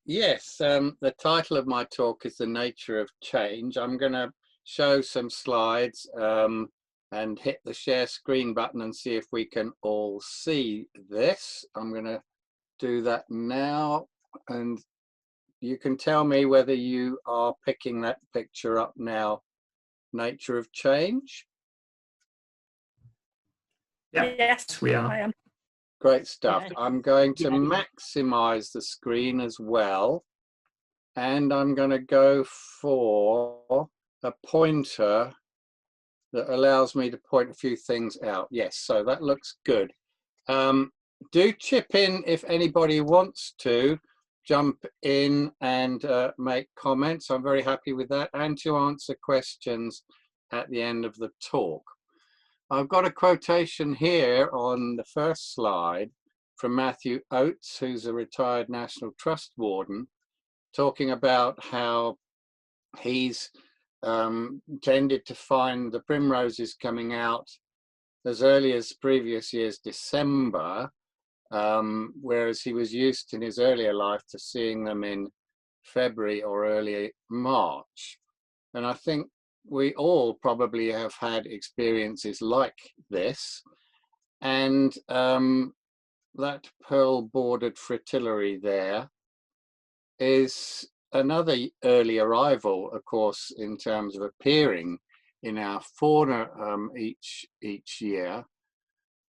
yes, the title of my talk is The Nature of Change. I'm going to show some slides and hit the share screen button and see if we can all see this. I'm going to do that now, and you can tell me whether you are picking that picture up now. Nature of Change. Yeah. Yes, we are. I am. Great stuff. Yeah. I'm going to maximize the screen as well. And I'm going to go for a pointer that allows me to point a few things out. Yes, so that looks good. Do chip in if anybody wants to jump in and make comments. I'm very happy with that, and to answer questions at the end of the talk. I've got a quotation here on the first slide from Matthew Oates, who's a retired National Trust warden, talking about how he's tended to find the primroses coming out as early as previous year's December, whereas he was used in his earlier life to seeing them in February or early March. And I think we all probably have had experiences like this. And that pearl bordered fritillary there is another early arrival, of course, in terms of appearing in our fauna each year.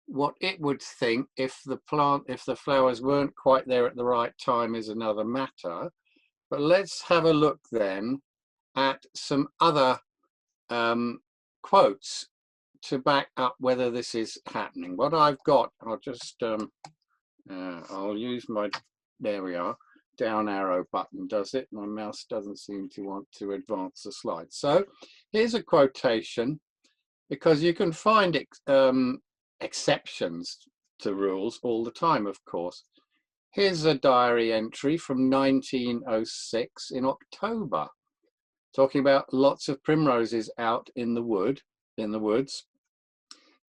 What it would think if the flowers weren't quite there at the right time is another matter. But let's have a look then at some other quotes to back up whether this is happening. What I've got, I'll just I'll use my, there we are, down arrow button does it. My mouse doesn't seem to want to advance the slide. So here's a quotation, because you can find exceptions to rules all the time, of course. Here's a diary entry from 1906 in October, talking about lots of primroses out in the woods,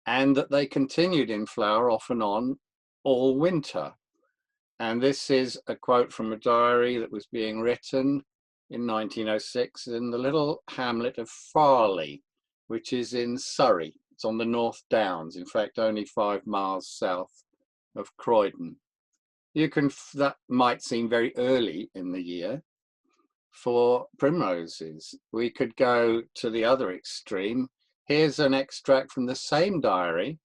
and that they continued in flower off and on all winter. And this is a quote from a diary that was being written in 1906 in the little hamlet of Farley, which is in Surrey. It's on the North Downs, in fact, only 5 miles south of Croydon. That might seem very early in the year for primroses. We could go to the other extreme. Here's an extract from the same diary,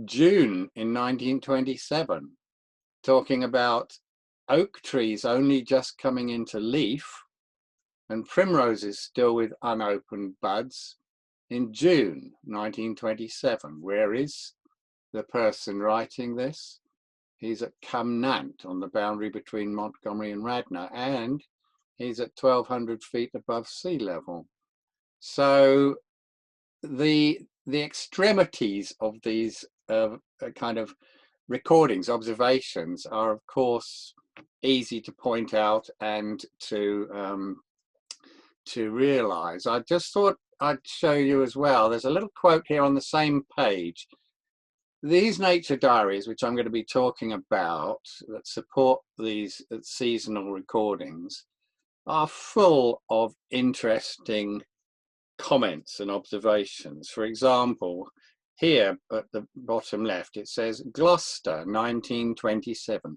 June in 1927, talking about oak trees only just coming into leaf and primroses still with unopened buds in June 1927. Where is the person writing this? He's at Cumnant, on the boundary between Montgomery and Radnor, and he's at 1,200 feet above sea level. So the extremities of these kind of recordings, observations, are of course easy to point out and to realize. I just thought I'd show you as well. There's a little quote here on the same page. These nature diaries, which I'm going to be talking about, that support these seasonal recordings, are full of interesting comments and observations. For example, here at the bottom left, it says Gloucester, 1927.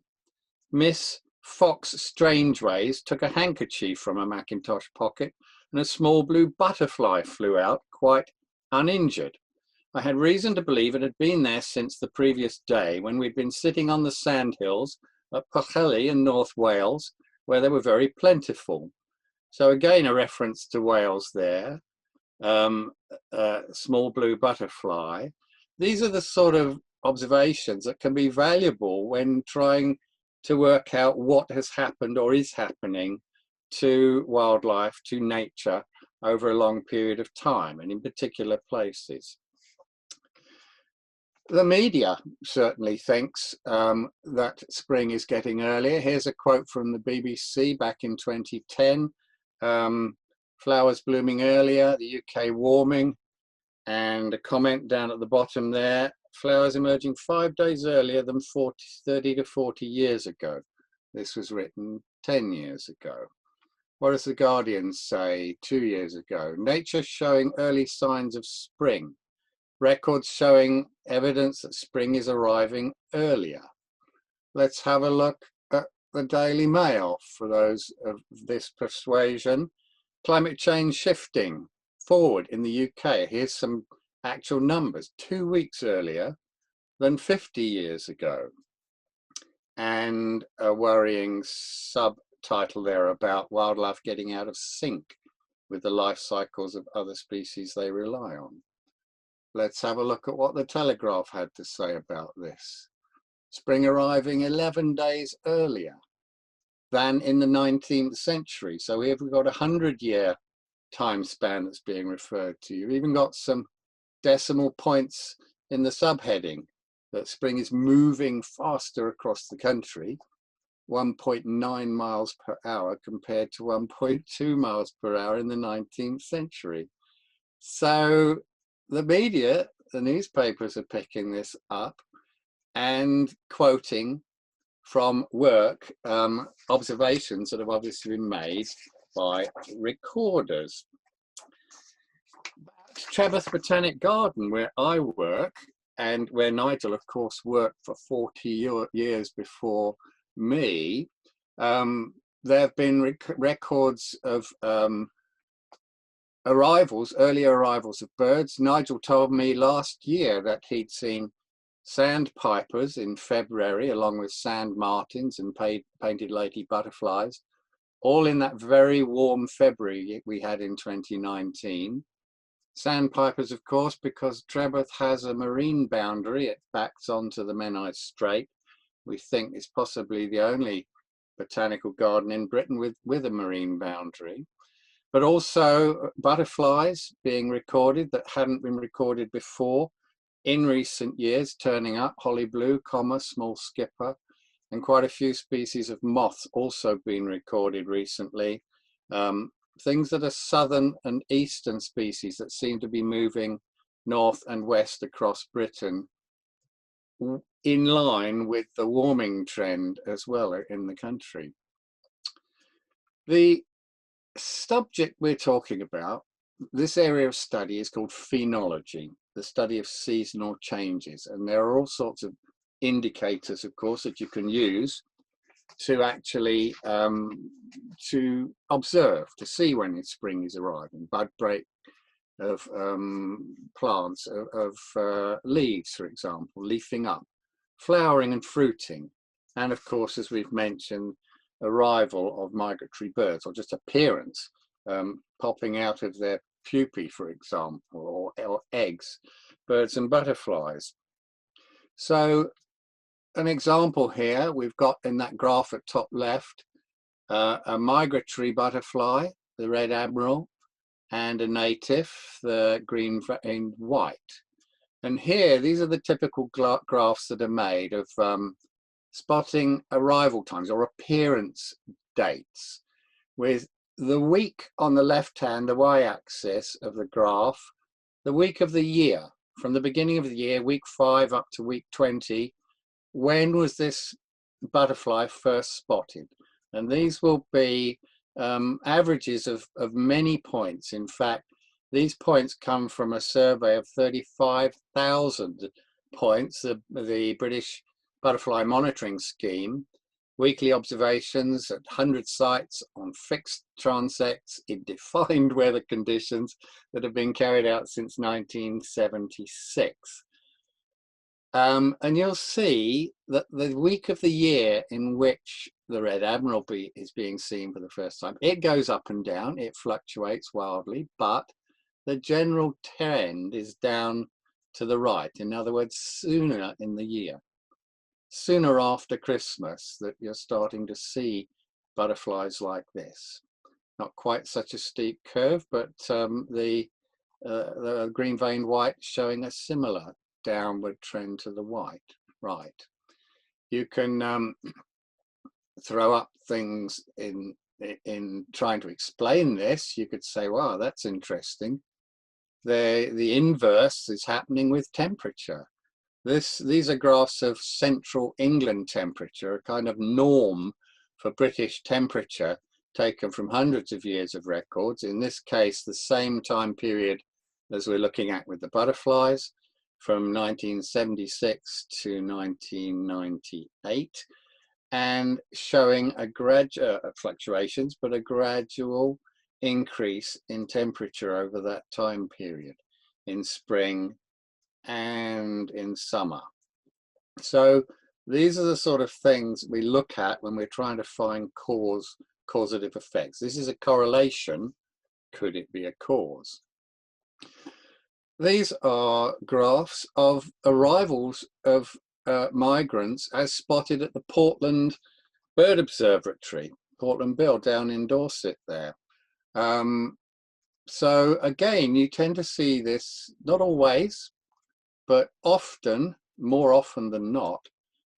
Miss Fox Strangeways took a handkerchief from a mackintosh pocket and a small blue butterfly flew out, quite uninjured. I had reason to believe it had been there since the previous day, when we'd been sitting on the sandhills at Pwllheli in North Wales, where they were very plentiful. So again, a reference to Wales there. Small blue butterfly. These are the sort of observations that can be valuable when trying to work out what has happened or is happening to wildlife, to nature, over a long period of time, and in particular places. The media certainly thinks that spring is getting earlier. Here's a quote from the BBC back in 2010. Flowers blooming earlier, the UK warming, and a comment down at the bottom there, flowers emerging 5 days earlier than 30 to 40 years ago. This was written 10 years ago. What does the Guardian say 2 years ago? Nature showing early signs of spring. Records showing evidence that spring is arriving earlier. Let's have a look at the Daily Mail for those of this persuasion. Climate change shifting forward in the UK. Here's some actual numbers. 2 weeks earlier than 50 years ago. And a worrying subtitle there about wildlife getting out of sync with the life cycles of other species they rely on. Let's have a look at what the Telegraph had to say about this. Spring arriving 11 days earlier than in the 19th century. So here we've got a 100-year time span that's being referred to. You've even got some decimal points in the subheading that spring is moving faster across the country, 1.9 miles per hour compared to 1.2 miles per hour in the 19th century. So the media, the newspapers are picking this up and quoting from work, observations that have obviously been made by recorders. Trevorth Botanic Garden, where I work, and where Nigel, of course, worked for 40 years before me, there have been records of earlier arrivals of birds. Nigel told me last year that he'd seen sandpipers in February, along with sand martins and painted lady butterflies, all in that very warm February we had in 2019. Sandpipers, of course, because Trevorth has a marine boundary. It backs onto the Menai Strait. We think it's possibly the only botanical garden in Britain with a marine boundary. But also butterflies being recorded that hadn't been recorded before in recent years, turning up, holly blue, small skipper, and quite a few species of moths also been recorded recently. Things that are southern and eastern species that seem to be moving north and west across Britain in line with the warming trend as well in the country. The subject we're talking about, this area of study, is called phenology, the study of seasonal changes. And there are all sorts of indicators, of course, that you can use to actually to observe, to see when spring is arriving. Bud break of plants, of leaves, for example, leafing up, flowering and fruiting, and of course, as we've mentioned, arrival of migratory birds, or just appearance, popping out of their pupae, for example, or eggs, birds and butterflies. So an example here, we've got in that graph at top left, a migratory butterfly, the red admiral, and a native, the green and white. And here, these are the typical graphs that are made of spotting arrival times or appearance dates, with the week on the left hand, the y-axis of the graph, the week of the year, from the beginning of the year, week 5 up to week 20, when was this butterfly first spotted? And these will be averages of many points. In fact, these points come from a survey of 35,000 points, the British Butterfly Monitoring Scheme, weekly observations at 100 sites on fixed transects in defined weather conditions that have been carried out since 1976. And you'll see that the week of the year in which the red admiral is being seen for the first time, it goes up and down, it fluctuates wildly, but the general trend is down to the right. In other words, sooner in the year, sooner after Christmas, that you're starting to see butterflies like this. Not quite such a steep curve, but the green-veined white showing a similar downward trend to the right. You can throw up things in trying to explain this. You could say, wow, that's interesting. The inverse is happening with temperature. These are graphs of central England temperature, a kind of norm for British temperature taken from hundreds of years of records. In this case, the same time period as we're looking at with the butterflies, from 1976 to 1998, and showing a gradual fluctuations, but a gradual increase in temperature over that time period in spring and in summer. So these are the sort of things we look at when we're trying to find causative effects. This is a correlation. Could it be a cause? These are graphs of arrivals of migrants as spotted at the Portland Bird Observatory, Portland Bill down in Dorset there. So again, you tend to see this, not always, but often, more often than not,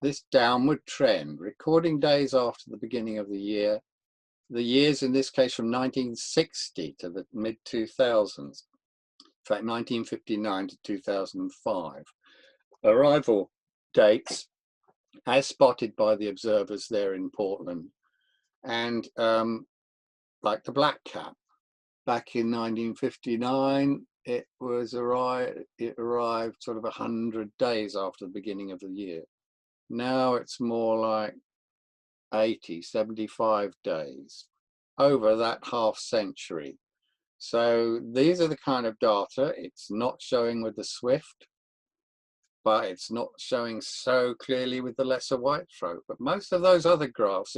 this downward trend, recording days after the beginning of the year, the years in this case from 1960 to the mid-2000s, in fact 1959 to 2005, arrival dates as spotted by the observers there in Portland. And like the blackcap, back in 1959, it arrived sort of 100 days after the beginning of the year. Now it's more like 80, 75 days over that half century. So these are the kind of data. It's not showing with the swift, but it's not showing so clearly with the lesser whitethroat. But most of those other graphs,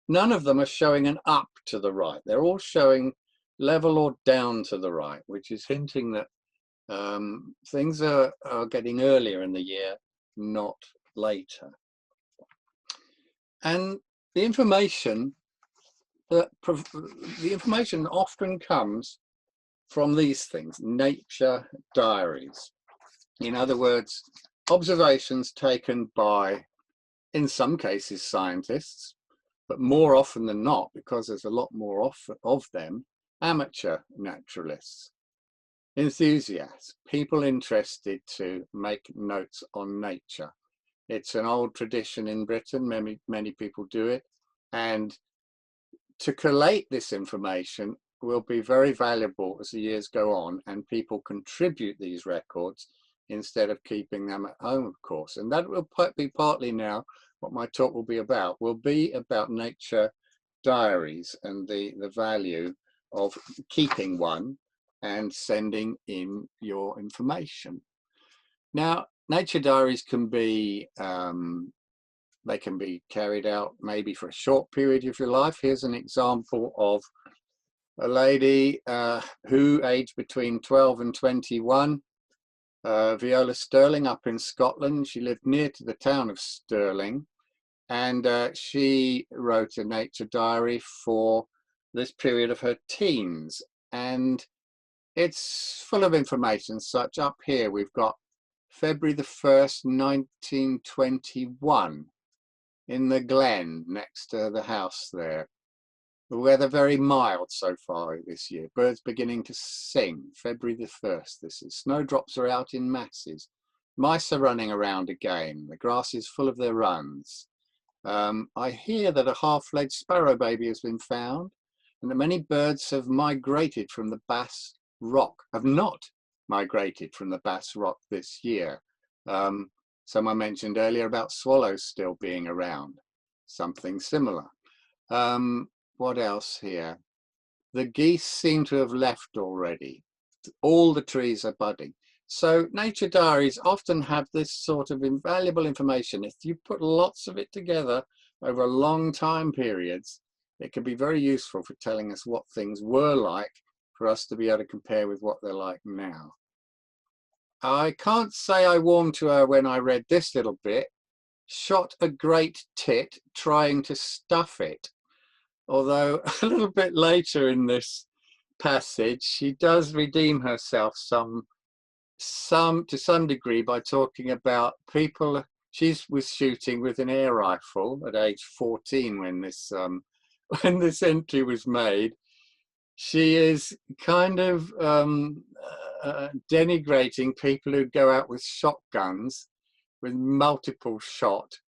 none of them are showing an up to the right. They're all showing level or down to the right, which is hinting that things are getting earlier in the year, not later. And the information often comes from these things: nature diaries. In other words, observations taken by, in some cases, scientists, but more often than not, because there's a lot more of them, amateur naturalists, enthusiasts, people interested to make notes on nature. It's an old tradition in Britain. Many people do it. And to collate this information will be very valuable as the years go on and people contribute these records instead of keeping them at home, of course. And that will be partly now what my talk will be about. Will be about nature diaries and the value of keeping one and sending in your information. Now, nature diaries can be they can be carried out maybe for a short period of your life. Here's an example of a lady who aged between 12 and 21, Viola Sterling, up in Scotland. She lived near to the town of Stirling, and she wrote a nature diary for this period of her teens, and it's full of information. Such up here we've got February the 1st, 1921, in the glen next to the house there. The weather very mild so far this year. Birds beginning to sing. February the 1st, this is. Snowdrops are out in masses. Mice are running around again. The grass is full of their runs. I hear that a half-fledged sparrow baby has been found, and that many birds have migrated from the Bass Rock, have not migrated from the Bass Rock this year. Someone mentioned earlier about swallows still being around, something similar. What else here? The geese seem to have left already. All the trees are budding. So nature diaries often have this sort of invaluable information. If you put lots of it together over long time periods, it can be very useful for telling us what things were like for us to be able to compare with what they're like now. I can't say I warmed to her when I read this little bit. Shot a great tit trying to stuff it. Although a little bit later in this passage, she does redeem herself to some degree by talking about people she was shooting with an air rifle at age 14 when this entry was made. She is kind of denigrating people who go out with shotguns with multiple shot.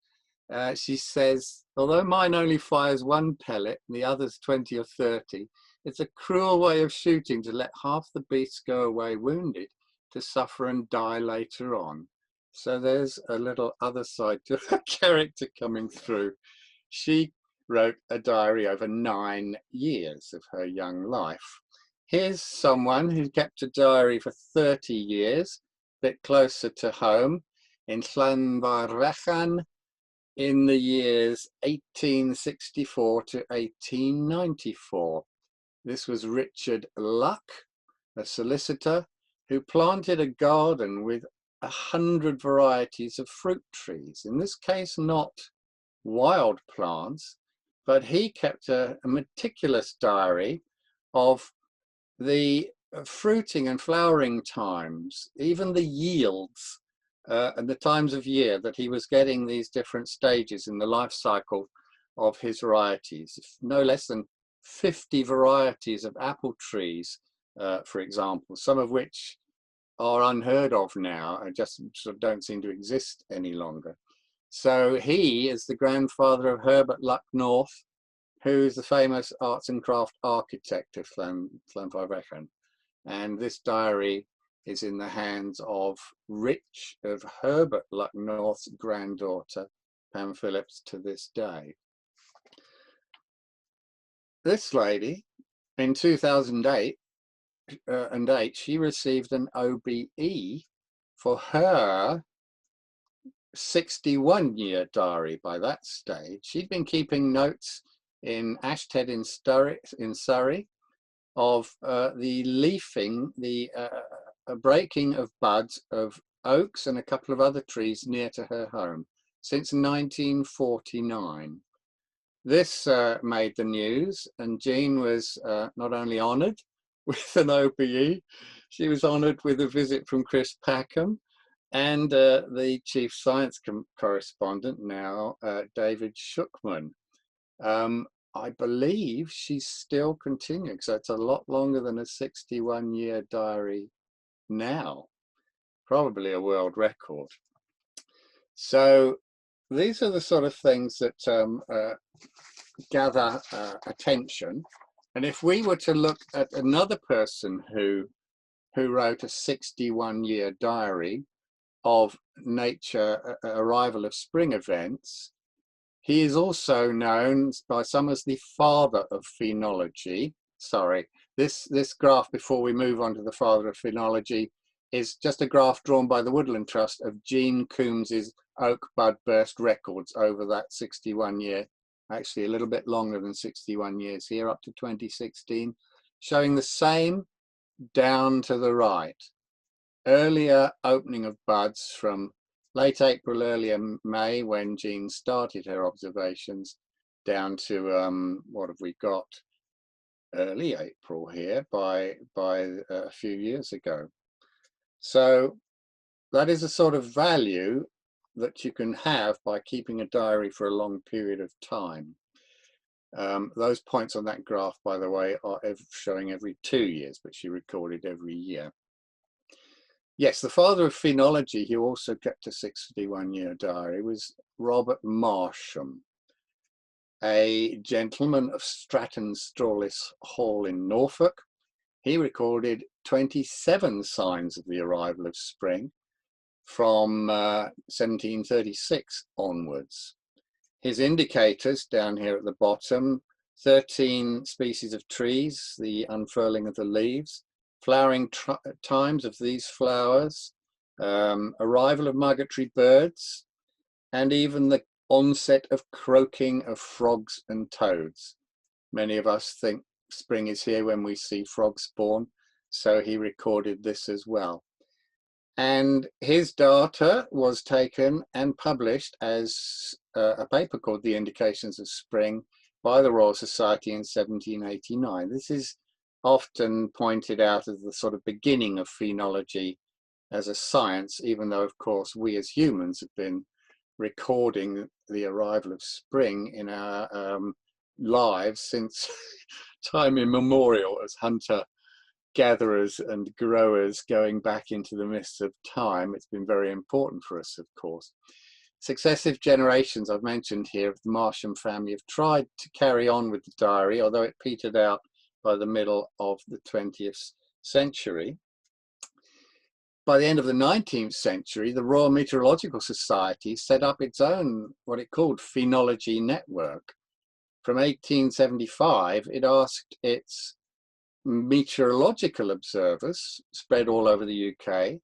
She says Although mine only fires one pellet and the other's 20 or 30, it's a cruel way of shooting to let half the beasts go away wounded to suffer and die later on. So there's a little other side to her character coming through. She wrote a diary over 9 years of her young life. Here's someone who kept a diary for 30 years, a bit closer to home, in Llanfairpwllgwyngyllgogerychwr in the years 1864 to 1894. This was Richard Luck, a solicitor, who planted a garden with 100 varieties of fruit trees. In this case, not wild plants, but he kept a meticulous diary of the fruiting and flowering times, even the yields, and the times of year that he was getting these different stages in the life cycle of his varieties. No less than 50 varieties of apple trees, for example, some of which are unheard of now and just sort of don't seem to exist any longer. So he is the grandfather of Herbert Luck North, who's the famous arts and craft architect of Llanfairpwllgwyngyllgogerychwr. And this diary is in the hands of Herbert Luck North's granddaughter, Pam Phillips, to this day. This lady, in 2008, she received an OBE for her 61-year diary by that stage. She'd been keeping notes in Ashted in Surrey of the leafing, the breaking of buds of oaks and a couple of other trees near to her home since 1949. This made the news, and Jean was not only honoured with an OBE, she was honoured with a visit from Chris Packham and the chief science correspondent now, David Shookman. I believe she's still continuing, so it's a lot longer than a 61-year diary now, probably a world record. So these are the sort of things that gather attention. And if we were to look at another person who wrote a 61-year diary of nature, arrival of spring events, he is also known by some as the father of phenology. Sorry, this graph, before we move on to the father of phenology, is just a graph drawn by the Woodland Trust of Jean Coombs's oak bud burst records over that 61-year, actually a little bit longer than 61 years here, up to 2016, showing the same down to the right. Earlier opening of buds from late April, earlier May, when Jean started her observations, down to what have we got? Early April here by a few years ago. So that is a sort of value that you can have by keeping a diary for a long period of time. Those points on that graph, by the way, are showing every 2 years, but she recorded every year. Yes, the father of phenology, who also kept a 61-year diary, was Robert Marsham, a gentleman of Stratton Strawless Hall in Norfolk. He recorded 27 signs of the arrival of spring from 1736 onwards. His indicators down here at the bottom, 13 species of trees, the unfurling of the leaves, flowering times of these flowers, arrival of migratory birds, and even the onset of croaking of frogs and toads. Many of us think spring is here when we see frogs spawn, so he recorded this as well. And his data was taken and published as a paper called The Indications of Spring by the Royal Society in 1789. This is often pointed out as the sort of beginning of phenology as a science, even though, of course, we as humans have been recording the arrival of spring in our lives since time immemorial as hunter gatherers and growers going back into the mists of time. It's been very important for us, of course. successive generations I've mentioned here of the Marsham family have tried to carry on with the diary, although it petered out by the middle of the 20th century. By the end of the 19th century, the Royal Meteorological Society set up its own, what it called, Phenology network. From 1875, it asked its meteorological observers, spread all over the UK,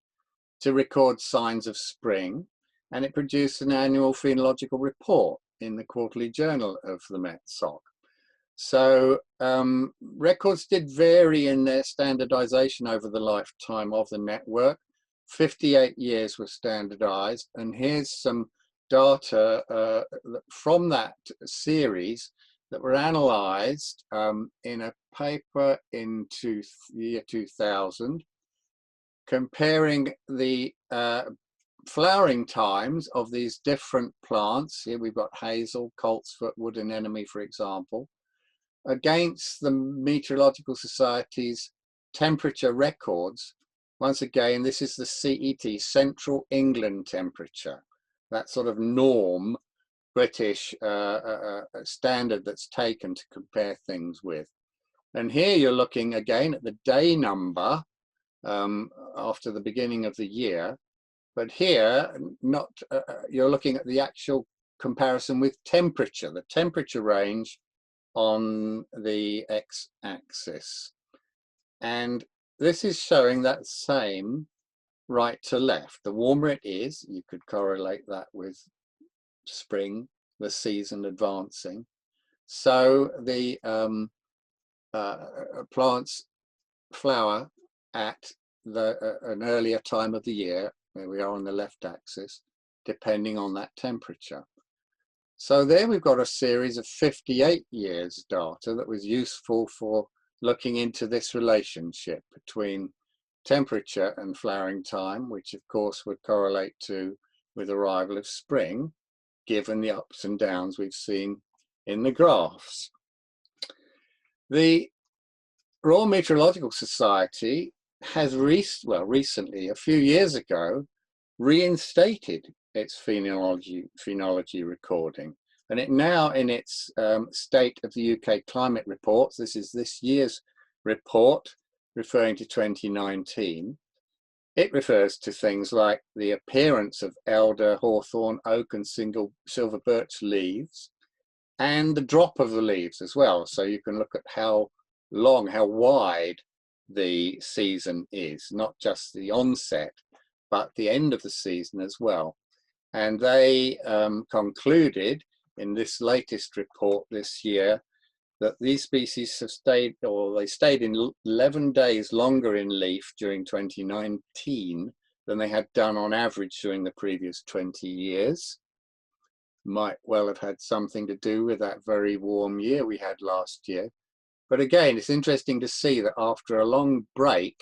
to record signs of spring, and it produced an annual phenological report in the Quarterly Journal of the Met Soc. So records did vary in their standardization over the lifetime of the network. 58 years were standardized, and here's some data from that series that were analyzed in a paper in the year 2000, comparing the flowering times of these different plants. Here we've got hazel, coltsfoot, wood anemone, for example, against the Meteorological Society's temperature records. Once again, this is the CET, Central England temperature, that sort of norm British standard that's taken to compare things with. And here you're looking again at the day number after the beginning of the year, but here you're looking at the actual comparison with temperature, the temperature range on the x-axis. And this is showing that same right to left. The warmer it is, you could correlate that with spring, the season advancing. So the plants flower at an earlier time of the year, where we are on the left axis, depending on that temperature. So there we've got a series of 58 years data that was useful for looking into this relationship between temperature and flowering time, which of course would correlate with arrival of spring, given the ups and downs we've seen in the graphs. The Royal Meteorological Society has recently, a few years ago, reinstated its phenology recording, and it now, in its State of the UK Climate Reports, this is this year's report referring to 2019, it refers to things like the appearance of elder, hawthorn, oak and silver birch leaves, and the drop of the leaves as well. So you can look at how long, how wide the season is, not just the onset, but the end of the season as well. And they concluded in this latest report this year that these species have stayed, or they stayed in 11 days longer in leaf during 2019 than they had done on average during the previous 20 years. Might well have had something to do with that very warm year we had last year. But again, it's interesting to see that after a long break,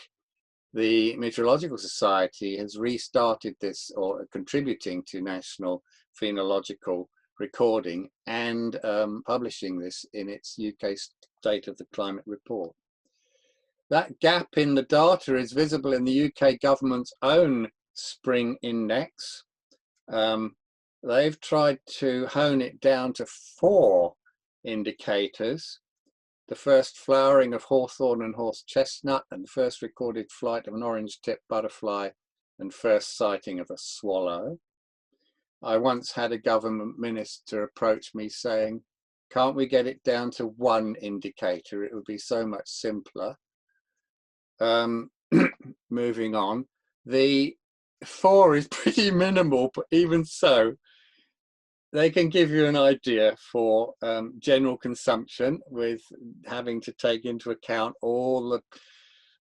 the Meteorological Society has restarted this, or contributing to national phenological recording and publishing this in its UK State of the Climate Report. That gap in the data is visible in the UK government's own spring index. They've tried to hone it down to 4 indicators: the first flowering of hawthorn and horse chestnut, and the first recorded flight of an orange-tipped butterfly, and first sighting of a swallow. I once had a government minister approach me saying, can't we get it down to 1 indicator? It would be so much simpler. Moving on, the 4 is pretty minimal, but even so, they can give you an idea for general consumption, with having to take into account all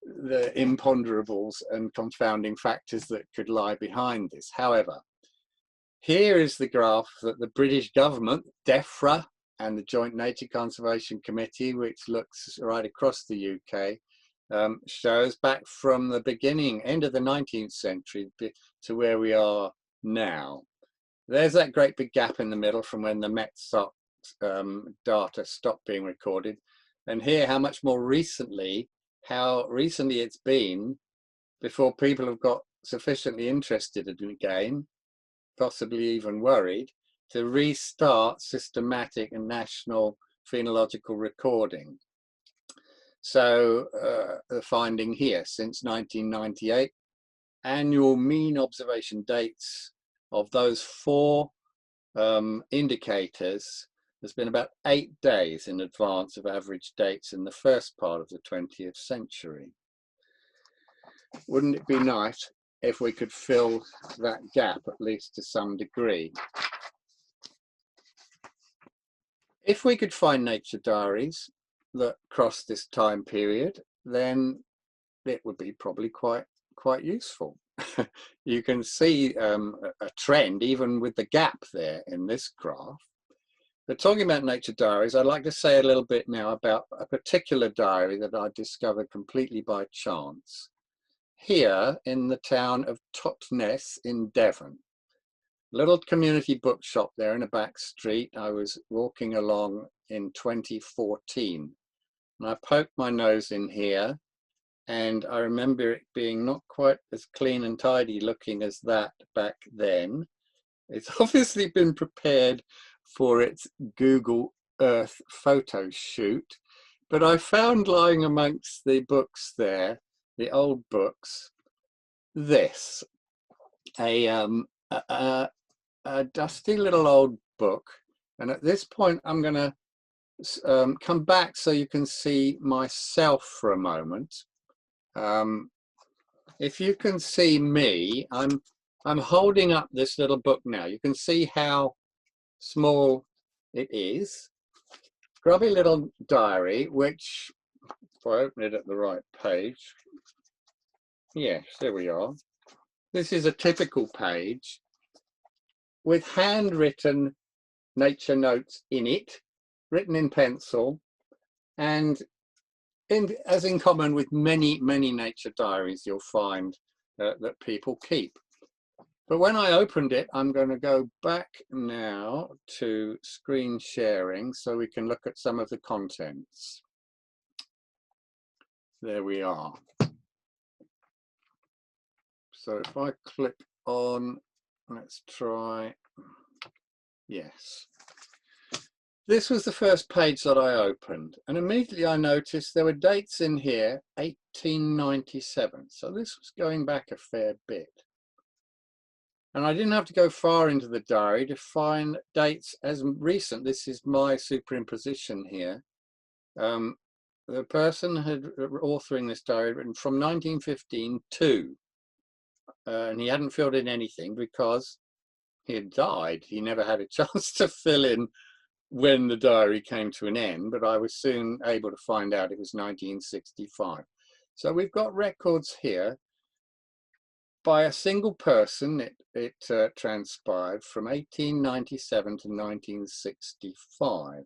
the imponderables and confounding factors that could lie behind this. However, here is the graph that the British government, DEFRA, and the Joint Nature Conservation Committee, which looks right across the UK, shows back from the beginning, end of the 19th century to where we are now. There's that great big gap in the middle from when the Met Soc data stopped being recorded. And here, how recently it's been before people have got sufficiently interested in it again possibly even worried, to restart systematic and national phenological recording. So the finding here, since 1998, annual mean observation dates of those 4 indicators has been about 8 days in advance of average dates in the first part of the 20th century. Wouldn't it be nice if we could fill that gap, at least to some degree? If we could find nature diaries that cross this time period, then it would be probably quite useful. You can see a trend even with the gap there in this graph. But talking about nature diaries, I'd like to say a little bit now about a particular diary that I discovered completely by chance here in the town of Totnes in Devon. Little community bookshop there in a back street. I was walking along in 2014 and I poked my nose in here, and I remember it being not quite as clean and tidy looking as that back then. It's obviously been prepared for its Google Earth photo shoot, but I found lying amongst the books there, the old books, this, a dusty little old book. And at this point, I'm going to come back so you can see myself for a moment. If you can see me, I'm holding up this little book now. You can see how small it is. Grubby little diary, which, if I open it at the right page, yes, there we are. This is a typical page with handwritten nature notes in it, written in pencil, and as in common with many nature diaries you'll find that people keep. But when I opened it, I'm going to go back now to screen sharing so we can look at some of the contents. There we are. So if I click on, let's try, yes. This was the first page that I opened, and immediately I noticed there were dates in here, 1897. So this was going back a fair bit. And I didn't have to go far into the diary to find dates as recent. This is my superimposition here. The person authoring this diary had written from 1915 to, and he hadn't filled in anything because he had died. He never had a chance to fill in when the diary came to an end, but I was soon able to find out it was 1965. So we've got records here by a single person. It transpired from 1897 to 1965.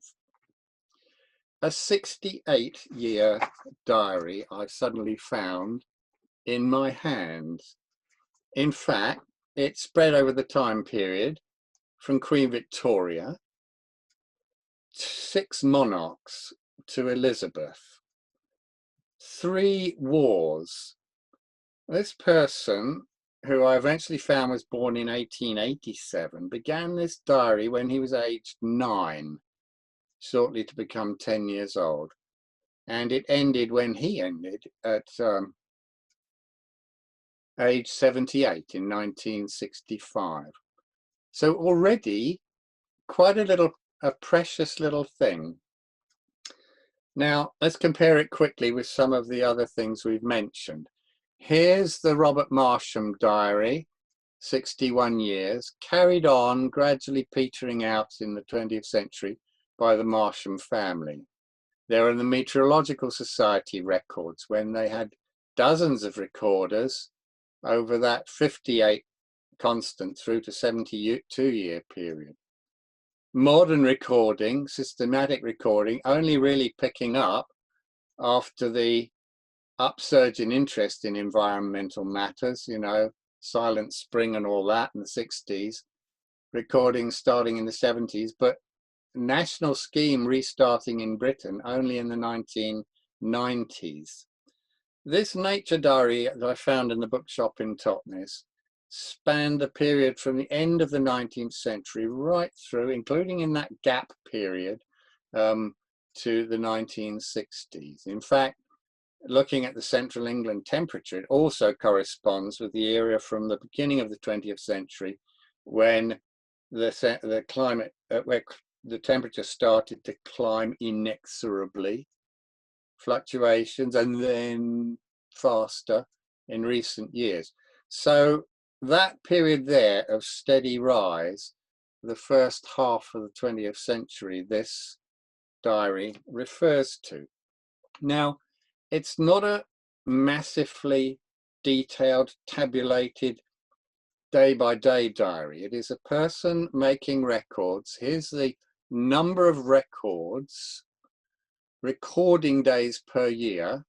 A 68-year diary I suddenly found in my hands. In fact, it spread over the time period from Queen Victoria, 6 monarchs to Elizabeth, 3 wars. This person, who I eventually found was born in 1887, began this diary when he was aged 9, shortly to become 10 years old. And it ended when he ended at age 78 in 1965. So already quite a precious little thing. Now, let's compare it quickly with some of the other things we've mentioned. Here's the Robert Marsham diary, 61 years, carried on, gradually petering out in the 20th century by the Marsham family. There are the Meteorological Society records when they had dozens of recorders over that 58 constant through to 72-year period. Modern recording, systematic recording, only really picking up after the upsurge in interest in environmental matters, you know, Silent Spring and all that in the 60s, recording starting in the 70s, but national scheme restarting in Britain only in the 1990s. This nature diary that I found in the bookshop in Totnes spanned the period from the end of the 19th century right through, including in that gap period, to the 1960s. In fact, looking at the central England temperature, it also corresponds with the era from the beginning of the 20th century when the climate, where the temperature started to climb inexorably, fluctuations, and then faster in recent years. So that period there of steady rise, the first half of the 20th century, this diary refers to. Now, it's not a massively detailed, tabulated day-by-day diary. It is a person making records. Here's the number of records, recording days per year,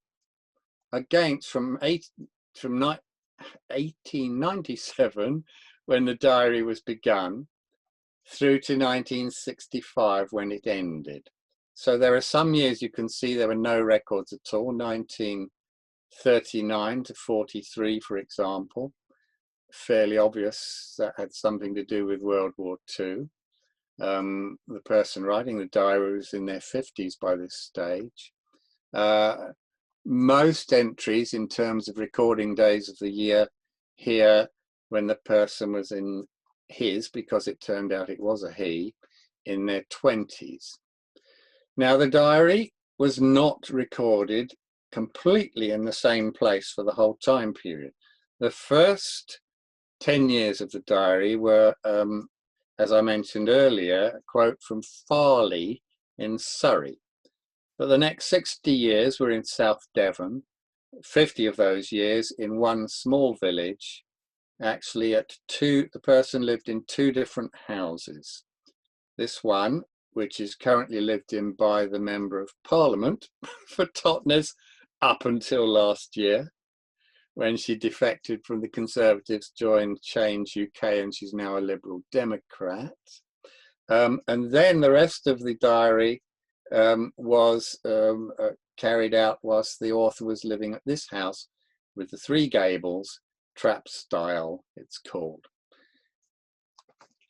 against from 1897, when the diary was begun, through to 1965, when it ended. So there are some years you can see there were no records at all, 1939 to 43, for example. Fairly obvious that had something to do with World War II. The person writing the diary was in their 50s by this stage. Most entries in terms of recording days of the year here when the person was in his, because it turned out it was a he, in their 20s. Now, the diary was not recorded completely in the same place for the whole time period. The first 10 years of the diary were, as I mentioned earlier, a quote from Farley in Surrey. But the next 60 years were in South Devon, 50 of those years in one small village. Actually, the person lived in two different houses. This one, which is currently lived in by the Member of Parliament for Totnes up until last year, when she defected from the Conservatives, joined Change UK, and she's now a Liberal Democrat. And then the rest of the diary was carried out whilst the author was living at this house with the three gables, trap style, it's called.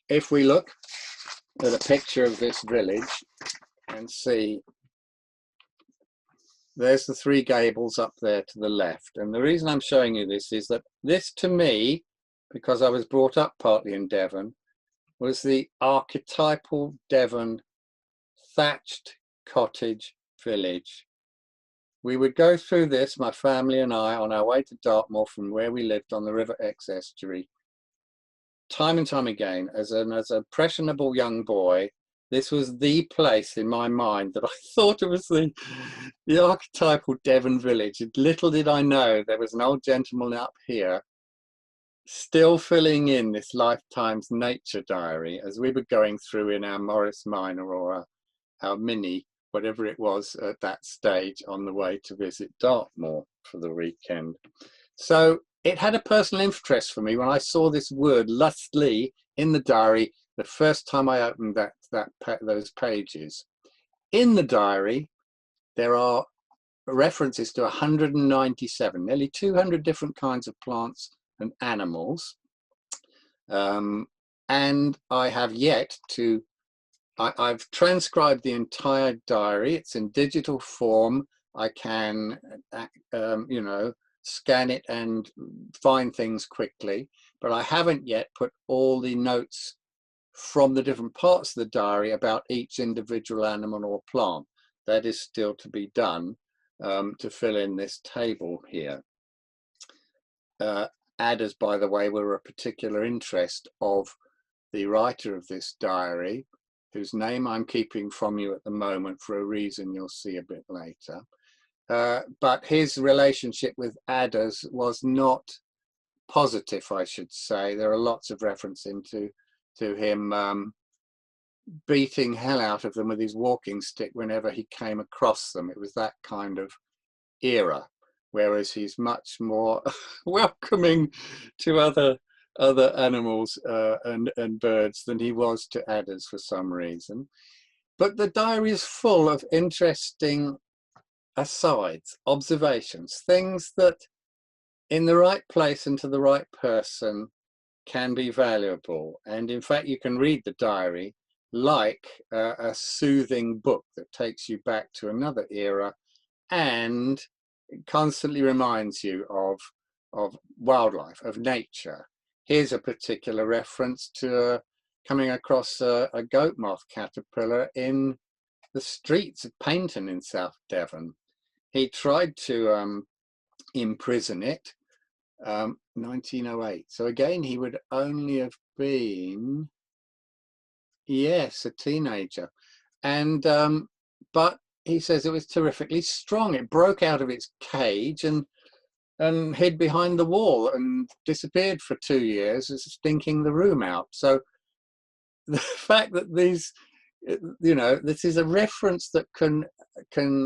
If we look at a picture of this village and see, there's the three gables up there to the left. And the reason I'm showing you this is that this, to me, because I was brought up partly in Devon, was the archetypal Devon thatched cottage village. We would go through this, my family and I, on our way to Dartmoor from where we lived on the River Exe estuary, time and time again. As an impressionable young boy, this was the place in my mind that I thought it was the archetypal Devon village. Little did I know there was an old gentleman up here still filling in this lifetime's nature diary as we were going through in our Morris Minor or our Mini, whatever it was at that stage, on the way to visit Dartmoor for the weekend. So it had a personal interest for me when I saw this word lustly in the diary the first time I opened those pages. In the diary, there are references to 197, nearly 200 different kinds of plants and animals. And I have yet to, I've transcribed the entire diary. It's in digital form. I can, you know, scan it and find things quickly, but I haven't yet put all the notes from the different parts of the diary about each individual animal or plant. That is still to be done to fill in this table here. Adders, by the way, were a particular interest of the writer of this diary, whose name I'm keeping from you at the moment for a reason you'll see a bit later. But his relationship with adders was not positive, I should say. There are lots of references to him beating hell out of them with his walking stick whenever he came across them. It was that kind of era, whereas he's much more welcoming to other animals and birds than he was to adders for some reason. But the diary is full of interesting asides, observations, things that in the right place and to the right person can be valuable. And in fact, you can read the diary like a soothing book that takes you back to another era and constantly reminds you of wildlife, of nature. Here's a particular reference to coming across a goat moth caterpillar in the streets of Paynton in South Devon. He tried to imprison it, 1908. So again, he would only have been, yes, a teenager. And but he says it was terrifically strong. It broke out of its cage and hid behind the wall and disappeared for 2 years, stinking the room out. So the fact that these, you know, this is a reference that can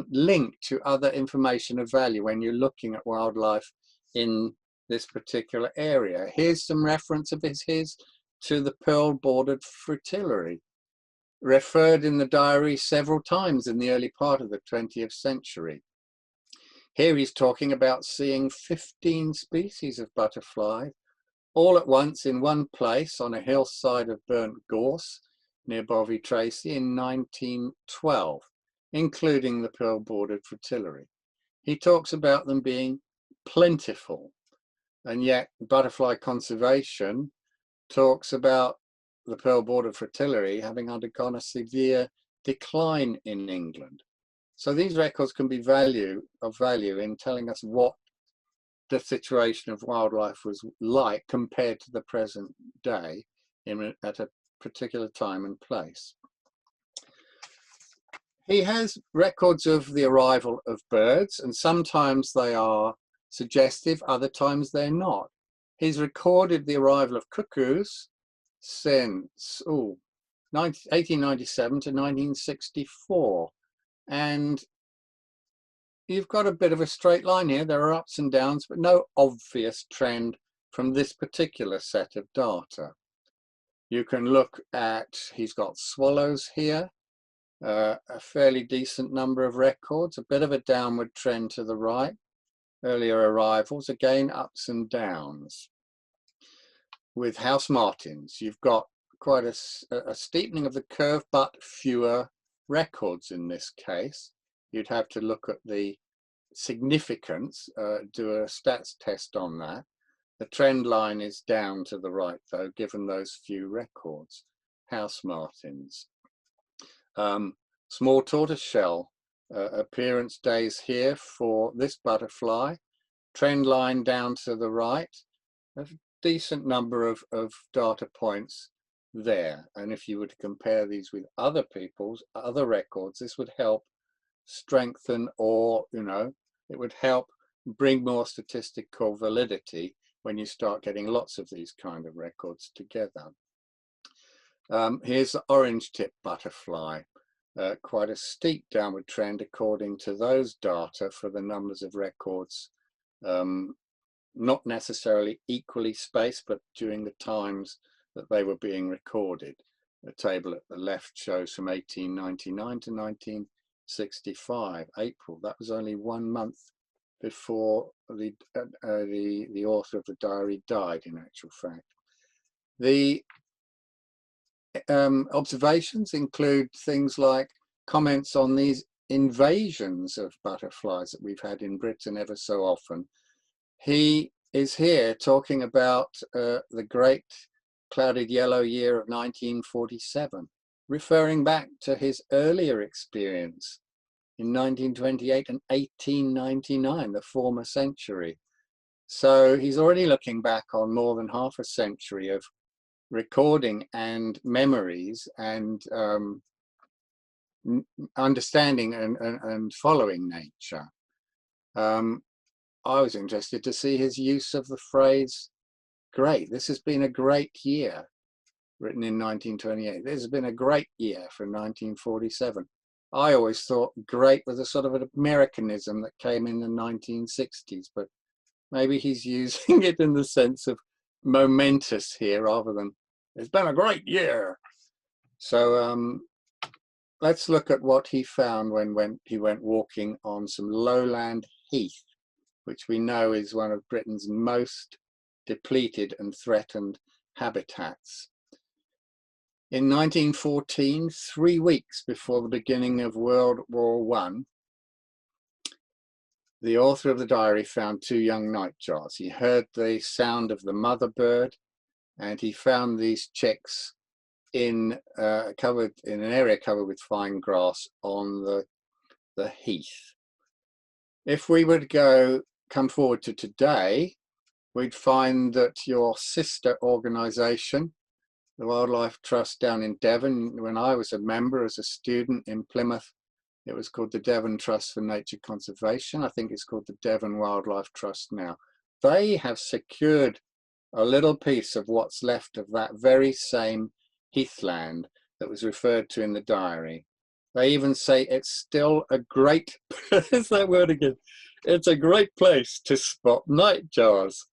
link to other information of value when you're looking at wildlife in this particular area. Here's some reference of his to the pearl-bordered fritillary, referred in the diary several times in the early part of the 20th century. Here he's talking about seeing 15 species of butterfly all at once in one place on a hillside of burnt gorse near Bovey Tracy in 1912, including the pearl-bordered fritillary. He talks about them being plentiful, and yet butterfly conservation talks about the pearl-bordered fritillary having undergone a severe decline in England. So these records can be of value in telling us what the situation of wildlife was like compared to the present day at a particular time and place. He has records of the arrival of birds, and sometimes they are suggestive, other times they're not. He's recorded the arrival of cuckoos since 1897 to 1964, and you've got a bit of a straight line here. There are ups and downs, but no obvious trend from this particular set of data. You can look at, he's got swallows here, a fairly decent number of records, a bit of a downward trend to the right. Earlier arrivals, again, ups and downs. With house martins, you've got quite a steepening of the curve, but fewer records in this case. You'd have to look at the significance, do a stats test on that. The trend line is down to the right, though, given those few records. House martins. Small tortoiseshell appearance days here for this butterfly. Trend line down to the right. A decent number of data points there. And if you were to compare these with other people's other records, this would help strengthen, or, you know, it would help bring more statistical validity when you start getting lots of these kind of records together. Here's the orange tip butterfly. Quite a steep downward trend according to those data for the numbers of records, not necessarily equally spaced, but during the times that they were being recorded. The table at the left shows from 1899 to 1965, April. That was only 1 month before the author of the diary died, in actual fact. The observations include things like comments on these invasions of butterflies that we've had in Britain ever so often. He is here talking about the great clouded yellow year of 1947, referring back to his earlier experience in 1928 and 1899, the former century. So he's already looking back on more than half a century of recording and memories and understanding and following nature. I was interested to see his use of the phrase, great, this has been a great year, written in 1928. This has been a great year for 1947. I always thought great was a sort of an Americanism that came in the 1960s, but maybe he's using it in the sense of momentous here rather than it's been a great year. So let's look at what he found when he went walking on some lowland heath, which we know is one of Britain's most depleted and threatened habitats. In 1914, 3 weeks before the beginning of World War I, the author of the diary found 2 young nightjars. He heard the sound of the mother bird, and he found these chicks in an area covered with fine grass on the heath. If we would come forward to today, we'd find that your sister organisation, the Wildlife Trust down in Devon, when I was a member as a student in Plymouth, it was called the Devon Trust for Nature Conservation. I think it's called the Devon Wildlife Trust now. They have secured a little piece of what's left of that very same heathland that was referred to in the diary. They even say it's still a great, there's that word again, it's a great place to spot nightjars.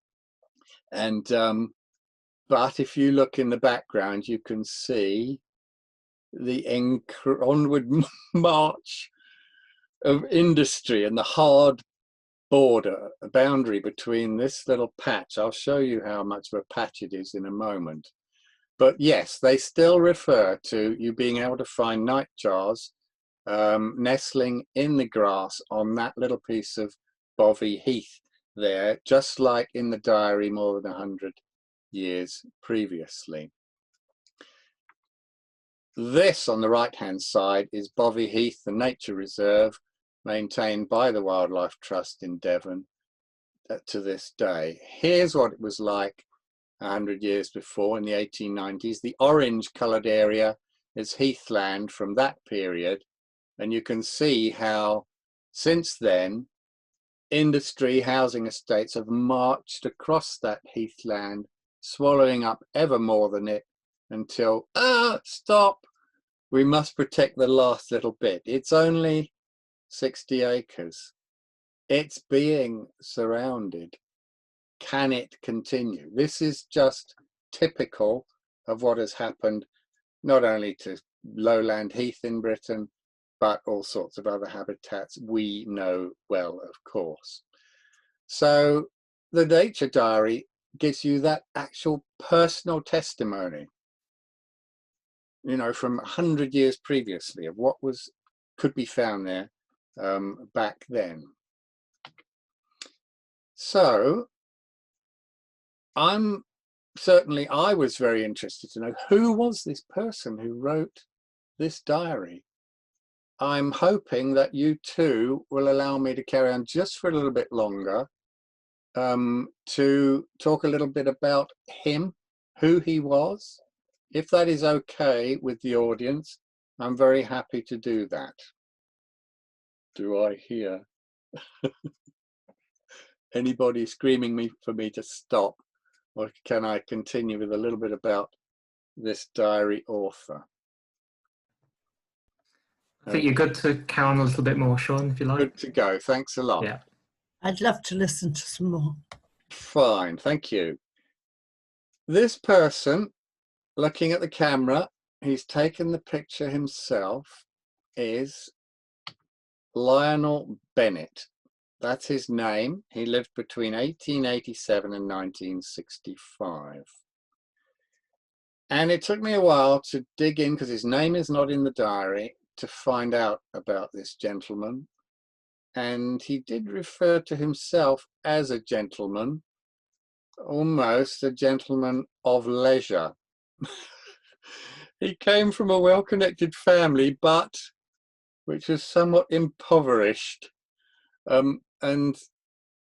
And but if you look in the background, you can see the onward march of industry and the hard boundary between this little patch. I'll show you how much of a patch it is in a moment. But yes, they still refer to you being able to find nightjars nestling in the grass on that little piece of bovie heath there, just like in the diary more than 100 years previously. This on the right hand side is Bovie Heath, the nature reserve maintained by the Wildlife Trust in Devon to this day. Here's what it was like 100 years before in the 1890s. The orange coloured area is heathland from that period, and you can see how since then industry, housing estates have marched across that heathland, swallowing up ever more than it, until, stop, we must protect the last little bit. It's only 60 acres. It's being surrounded. Can it continue? This is just typical of what has happened, not only to lowland heath in Britain, but all sorts of other habitats we know well, of course. So the nature diary gives you that actual personal testimony, you know, from 100 years previously of what could be found there back then. So I was very interested to know, who was this person who wrote this diary? I'm hoping that you too will allow me to carry on just for a little bit longer to talk a little bit about him, who he was. If that is okay with the audience, I'm very happy to do that. Do I hear anybody screaming for me to stop, or can I continue with a little bit about this diary author? I think you're good to carry on a little bit more, Shaun, if you like. Good to go. Thanks a lot. Yeah. I'd love to listen to some more. Fine, thank you. This person, looking at the camera, he's taken the picture himself, is Lionel Bennett. That's his name. He lived between 1887 and 1965. And it took me a while to dig in, because his name is not in the diary, to find out about this gentleman. And he did refer to himself as a gentleman, almost a gentleman of leisure. He came from a well-connected family, but which was somewhat impoverished. And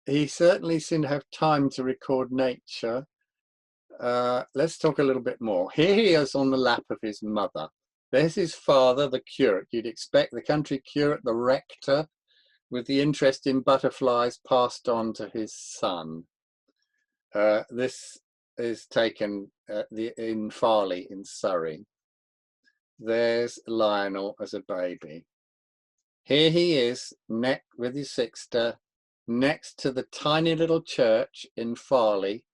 he certainly seemed to have time to record nature. Let's talk a little bit more. Here he is on the lap of his mother. There's his father, the curate. You'd expect the country curate, the rector, with the interest in butterflies passed on to his son. This is taken in Farley in Surrey. There's Lionel as a baby. Here he is, with his sister, next to the tiny little church in Farley.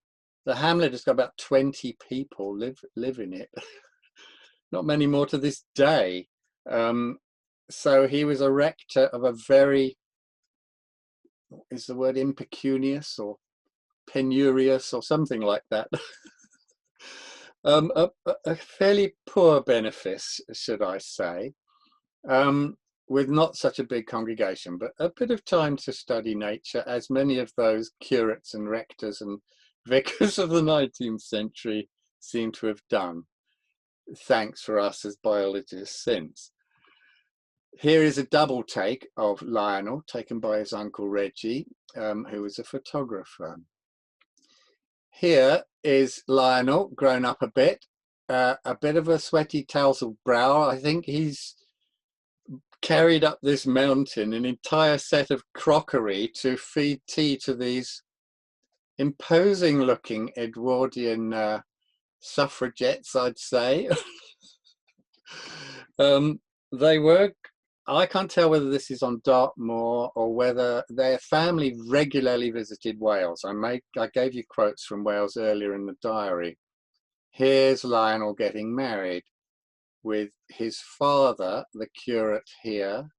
The hamlet has got about 20 people live in it. Not many more to this day. So he was a rector of a very, is the word impecunious or penurious or something like that? A fairly poor benefice, should I say, with not such a big congregation, but a bit of time to study nature, as many of those curates and rectors and vicars of the 19th century seem to have done. Thanks for us as biologists since. Here is a double take of Lionel, taken by his uncle Reggie, who was a photographer. Here is Lionel, grown up a bit of a sweaty, tousled brow. I think he's carried up this mountain an entire set of crockery to feed tea to these imposing looking Edwardian suffragettes, I'd say. They were, I can't tell whether this is on Dartmoor or whether their family regularly visited Wales. I gave you quotes from Wales earlier in the diary. Here's Lionel getting married with his father, the curate here.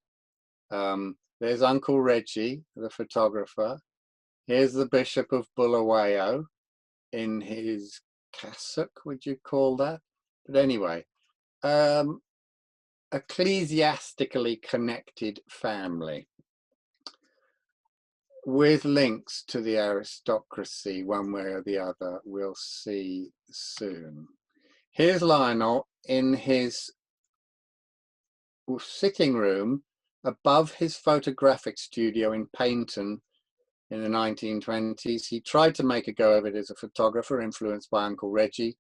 There's Uncle Reggie, the photographer. Here's the Bishop of Bulawayo in his cassock, would you call that? But anyway, ecclesiastically connected family with links to the aristocracy one way or the other, we'll see soon. Here's Lionel in his sitting room above his photographic studio in Paynton in the 1920s. He tried to make a go of it as a photographer, influenced by Uncle Reggie,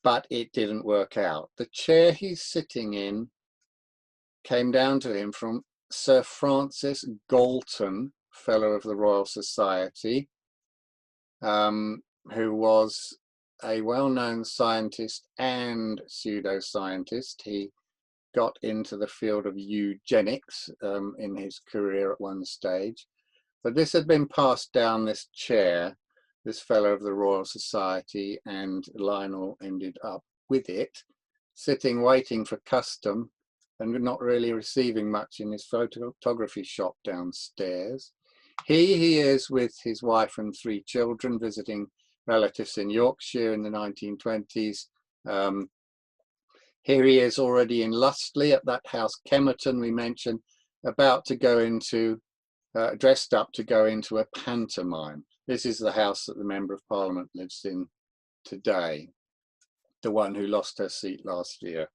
but it didn't work out. The chair he's sitting in came down to him from Sir Francis Galton, Fellow of the Royal Society, who was a well-known scientist and pseudoscientist. He got into the field of eugenics in his career at one stage. But this had been passed down, this chair, this Fellow of the Royal Society, and Lionel ended up with it, sitting waiting for custom and not really receiving much in his photography shop downstairs. He is with his wife and 3 children visiting relatives in Yorkshire in the 1920s. Here he is already in Lustley at that house Kemerton we mentioned, about to go into, dressed up to go into a pantomime. This is the house that the Member of Parliament lives in today, the one who lost her seat last year.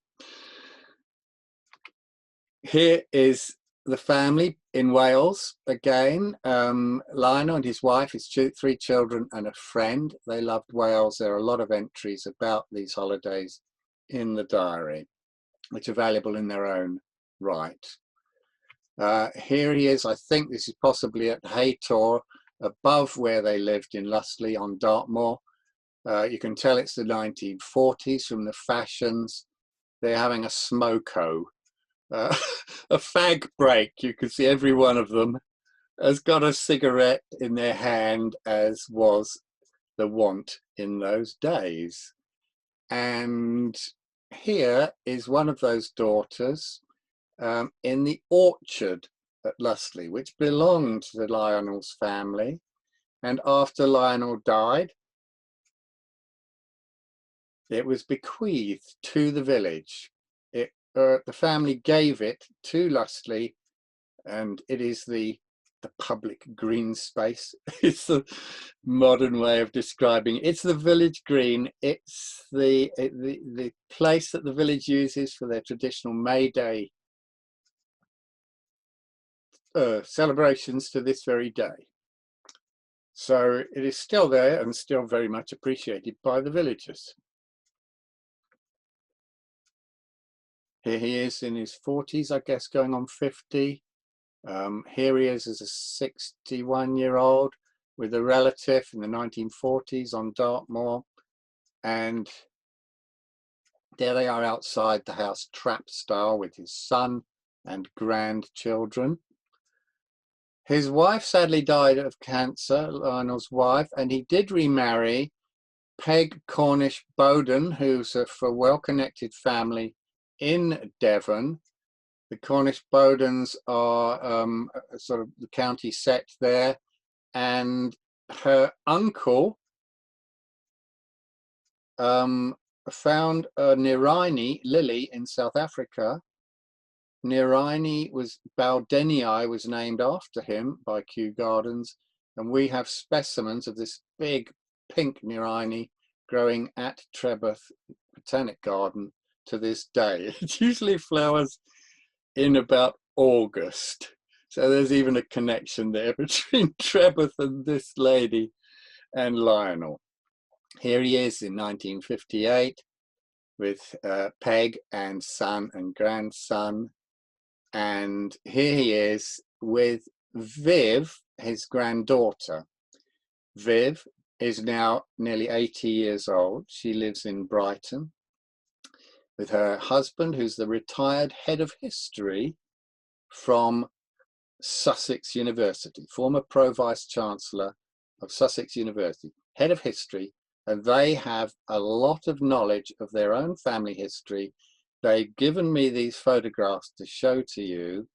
Here is the family in Wales again. Lionel and his wife, his 3 children and a friend. They loved Wales. There are a lot of entries about these holidays in the diary, which are valuable in their own right. Here he is, I think this is possibly at Haytor, above where they lived in Lustley on Dartmoor. You can tell it's the 1940s from the fashions. They're having a smoko, a fag break. You can see every one of them has got a cigarette in their hand, as was the wont in those days. And here is one of those daughters in the orchard at Lustley, which belonged to Lionel's family. And after Lionel died, it was bequeathed to the village. The family gave it to Lustley, and it is the public green space. It's the modern way of describing it. It's the village green. It's the place that the village uses for their traditional May Day celebrations to this very day. So it is still there and still very much appreciated by the villagers. Here he is in his 40s, I guess, going on 50. Here he is as a 61-year-old with a relative in the 1940s on Dartmoor. And there they are outside the house, trap style, with his son and grandchildren. His wife sadly died of cancer, Lionel's wife, and he did remarry Peg Cornish Bowden, who's a well-connected family in Devon. The Cornish Bowdens are sort of the county set there, and her uncle found a Niraini lily in South Africa. Niraini Bowdenii was named after him by Kew Gardens, and we have specimens of this big pink Niraini growing at Treborth Botanic Garden to this day. It usually flowers in about August. So there's even a connection there between Treborth and this lady and Lionel. Here he is in 1958 with Peg and son and grandson. And here he is with Viv, his granddaughter. Viv is now nearly 80 years old. She lives in Brighton with her husband, who's the retired head of history from Sussex University, former Pro-Vice Chancellor of Sussex University, head of history, and they have a lot of knowledge of their own family history. They've given me these photographs to show to you,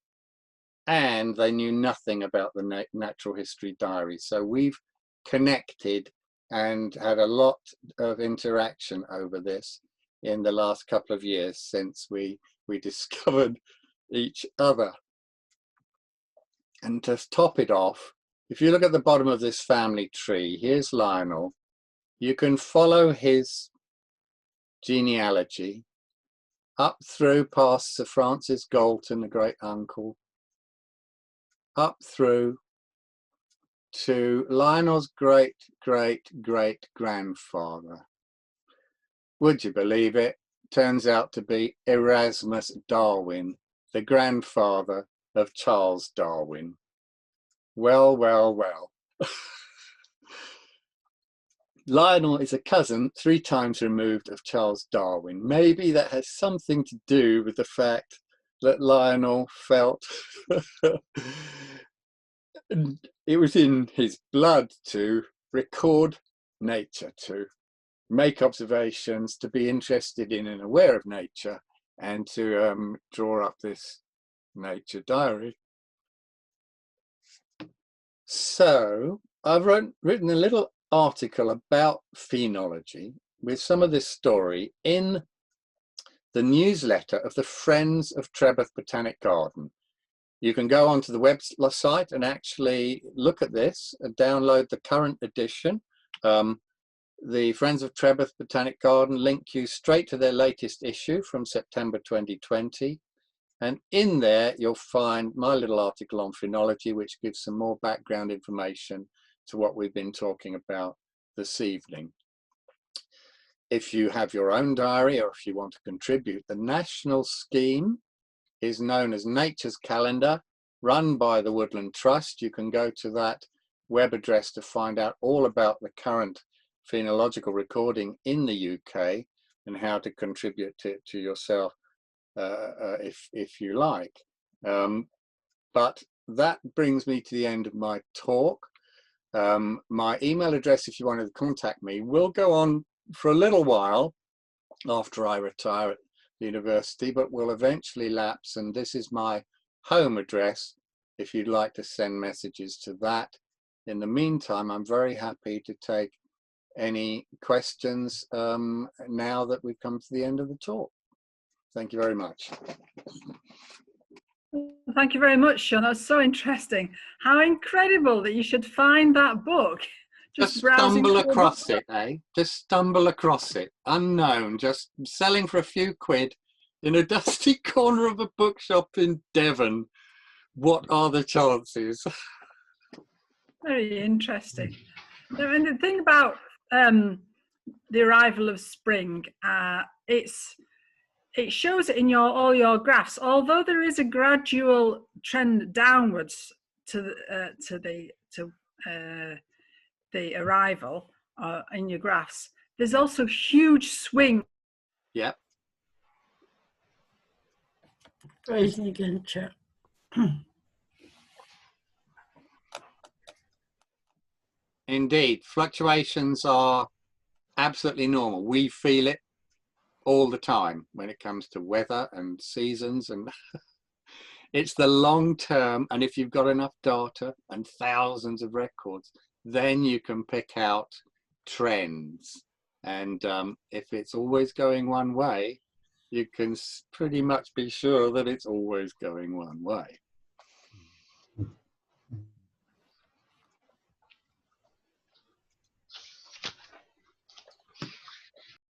and they knew nothing about the natural history diary. So we've connected and had a lot of interaction over this in the last couple of years since we discovered each other. And to top it off, if you look at the bottom of this family tree, here's Lionel. You can follow his genealogy up through past Sir Francis Galton, the great uncle, up through to Lionel's great grandfather. Would you believe it? Turns out to be Erasmus Darwin, the grandfather of Charles Darwin. Well, well, well. Lionel is a cousin 3 times removed of Charles Darwin. Maybe that has something to do with the fact that Lionel felt it was in his blood to record nature, to make observations, to be interested in and aware of nature, and to draw up this nature diary. So I've written a little article about phenology with some of this story in the newsletter of the Friends of Treborth Botanic Garden. You can go onto the website and actually look at this and download the current edition. The Friends of Treborth Botanic Garden link you straight to their latest issue from September 2020. And in there, you'll find my little article on phenology, which gives some more background information to what we've been talking about this evening. If you have your own diary or if you want to contribute, the national scheme is known as Nature's Calendar, run by the Woodland Trust. You can go to that web address to find out all about the current phenological recording in the UK and how to contribute to yourself if you like. But that brings me to the end of my talk. My email address, if you wanted to contact me, will go on for a little while after I retire at the university, but will eventually lapse, and this is my home address if you'd like to send messages to that. In the meantime, I'm very happy to take any questions now that we've come to the end of the talk. Thank you very much. Thank you very much, Shaun. That was so interesting. How incredible that you should find that book. Just stumble across it, eh? Just stumble across it, unknown, just selling for a few quid in a dusty corner of a bookshop in Devon. What are the chances? Very interesting. And the thing about the arrival of spring, it shows it in all your graphs. Although there is a gradual trend downwards to the arrival in your graphs, there's also huge swing. Yep. Raising again, Chair. Indeed, fluctuations are absolutely normal. We feel it all the time when it comes to weather and seasons, and it's the long term. And if you've got enough data and thousands of records, then you can pick out trends. And if it's always going one way, you can pretty much be sure that it's always going one way.